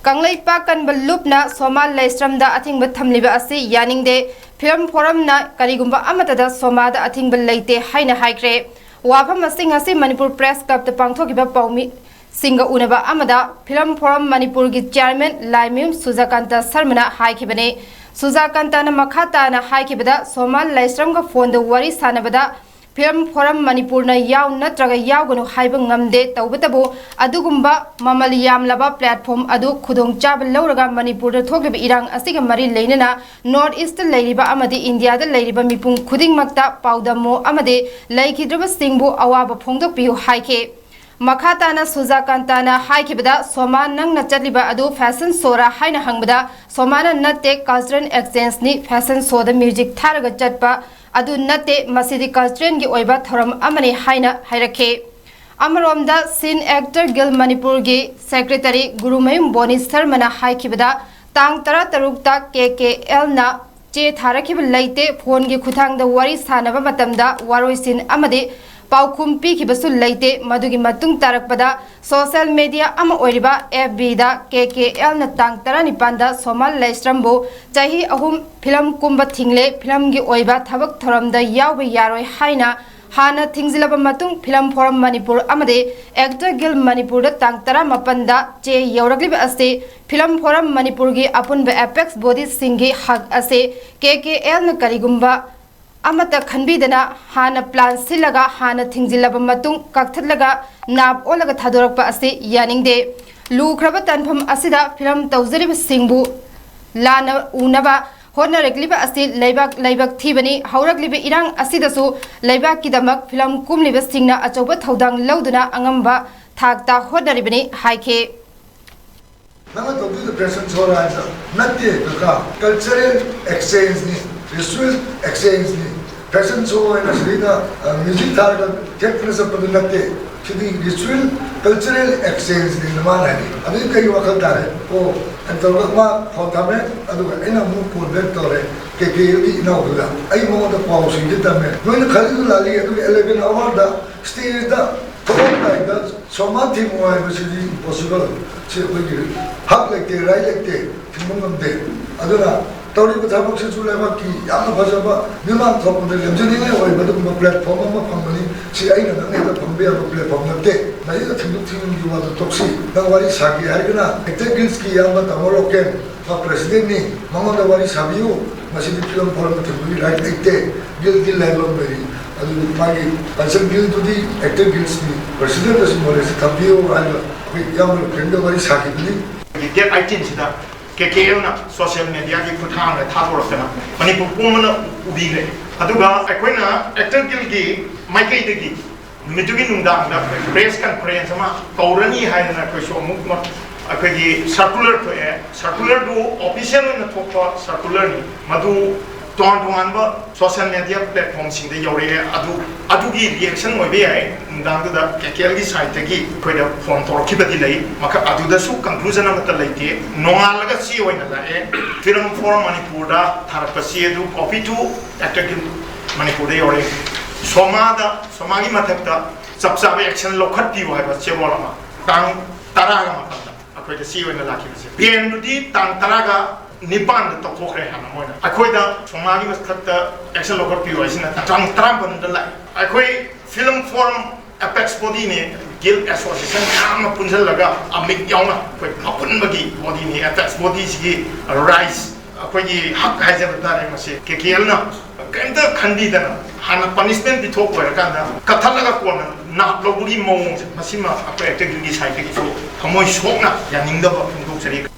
कंगलैपा कनब लुपना Soma लेस्ट्रमदा a thing थमलिबा असि यानिंगदे film फोरमना करिगुंबा अमतदा सोमादा a thing लेते हाइना हाइक्रे वाफम असिंग असि मणिपुर प्रेस क्लब द पांगथोकिबा पौमी सिंग उनबा अमदा फिल्म फोरम मणिपुर की चेयरमैन लाइम्यूम सुजाकांता शर्मना हाइखिबने सुजाकांताना मखाताना हाइखिबदा सोमा लेस्ट्रमगा फोन द वरी सानबदा फिल्म फोरम मणिपुर याव नत्रगा यावगनु हाइब ngamde तौबतबो अदुगुंबा ममल यामलबा प्लेटफॉर्म अदु खुदोंग चाब लौरगा मणिपुर द थोगलिब इरांग असिगा मरी लेनना नॉर्थ ईस्ट लेरिबा अमदि इंडिया द लेरिबा मिपुंग खुदिंगमक्ता पाउदमो अमदि लेखिद्रबा सिंगबु अवाब फोंगदोपियु हाइखे मखाताना सुजाकांताना हाइखिबदा सोमा नंगना चटलिबा अदु फैशन सोरा हाइना हंगबदा सोमाना नते कल्चरल एक्सचेंज नि फैशन शो द म्यूजिक थारगा चटपा अदु नते मसिदि कल्चरल की ओइबा थरम अमने हाइना हाइरखे अमरोमदा सीन एक्टर गिल मणिपुर की सेक्रेटरी गुरुमयुम बोनी शर्मना हाइखिबदा तांग 13 ता KKL ना चे थारखिब लेते फोन की खुथांगदा वरी सानबा मतमदा वारोइसिन अमदे पाउखुम पीखिबसु लेते मदुगी मतुंग तारकपदा सोशल मीडिया अम ओइरिबा FB दा KKL ना तांग 19 दा सोमा लेस्ट्रमबो चाही अहुम फिल्म कुंब थिंगले फिल्म की ओइबा थबक थरमदा यावबे यारोय हाइना हाना थिंगजिलबा मतुंग फिल्म फोरम मणिपुर अमदे एक्टर गिल मणिपुर दा तांग 19 दा चे यौरगलिबा असे फिल्म फोरम मणिपुर की अपुनबा एपेक्स बॉडी सिंगी हक असे KKL ना करिगुंबा अमत खनबीदना हाना प्लान सिलगा हाना थिंगजिलबा मतुंग कक्थलगा नाब ओलगा थादोरकपा असे यानिंगदे लुख्रबा तनफम असिदा फिल्म तौजरिबा सिंगबु लाना उनबा होनरगलिबा असे लैबाक थीबनी हौरगलिबा इरांग असिदसु लैबाक किदमक फिल्म कुमलिबा सिंगना अचौबा थौदांग लौदुना अंगंबा थाकता होनरिबनी हाइखे नंगा तौदु प्रेजेंट छोरा नत्ते का कल्चरल एक्सचेंज नि रिचुअल एक्सचेंज नि फैशन शो एंड श्रीना म्यूजिक थारगा टेक्निक्स अप नत्ते सिदी रिचुअल कल्चरल एक्सचेंज नि नमान है अभी कई वक्त दारे ओ अंतरगमा फोटामे अदुगा एना मु पोर्बेट तोरे केकेली इनाउला आई मो द पाउस इन तमे नोइन खलिदु लाली अदु 11 आवर दा स्टेज दा थोक लाइक दा सोमाथि मोय बसिदी पॉसिबल से कोई हक लेते राय लेते थिमुंगमदे अदुना तौरी बथाबक से जुलेबा की याम फजबा निमान थोपदे लेमजनिने ओय बदुम प्लेटफॉर्म अमा फंगनी से आइना नंगे दा फंबे अब प्लेटफॉर्म नते नाइ दा थिंदुक थिंग युवा दा तोक्सी दा वारी सागी हारगना एक्टर गिल्स की याम तमरो के प्रेसिडेंट नि मंगोदा वारी साबियु मसिदि फिल्म फोरम थिबुली राइट लेते गिल लेवल मेरी अदु मागी कंसर्न गिल टू दी एक्टर गिल्स नि प्रेसिडेंट अस मोरे से थबियो आइला याम फ्रेंड वारी सागी बिली डेट 18 सिदा KKL ना सोशल मीडिया की खुथांग रे थादोरकना मणिपुर पुमना उबीरे अदुगा अखोइना एक्टर गिल की माइकई दगी मिटुगी नुंदांग दा प्रेस कॉन्फ्रेंस मा कौरनी हायना कोसो मुक अखोगी सर्कुलर तो सर्कुलर दो ऑफिशियल न थोपा सर्कुलर नि मधु तोन social media platform Singh they you're अदु की रिएक्शन होबे है नुंदांग दा KKL की साइट तगी कोइदा फोन तोरखिबदि लई मखा अदुदसु कंक्लूजन अमत लैते नोंगालगा सी होइना लाए फिल्म फोरम मणिपुर दा थारपसी अदु copy to actor guild Manipur दे यौरे सोमागी मथकता सबसाबे एक्शन लोखत्तियो है बस चेबोलमा तांग तरागा मतदा अखोइदा सी होइना लाखिबसे पेनदुदी तांग तरागा निपान तौथोखरे हाना मोइना अखोइदा सोमागी मथकता एक्शन लोखत्तियो आइसिना तांग तरा बंदला अखोइ फिल्म फोरम एपेक्स बॉडी ने गिल एसोसिएशन याम पुंजल लगा अमिक यावना कोई मपुनबगी बॉडी ने एपेक्स बॉडी सिगी राइस अखोइगी हक हाइजब तारे मसे KKL ना केंता खंडीदना हाना पनिशमेंट बिथोक ओरकांदा कथलगा कोन ना लोबुरी मोंग मसिमा अखोइ एक्टर गिल की साइड की सो थमोय सोकना यानिंगदब फुंदोक सरी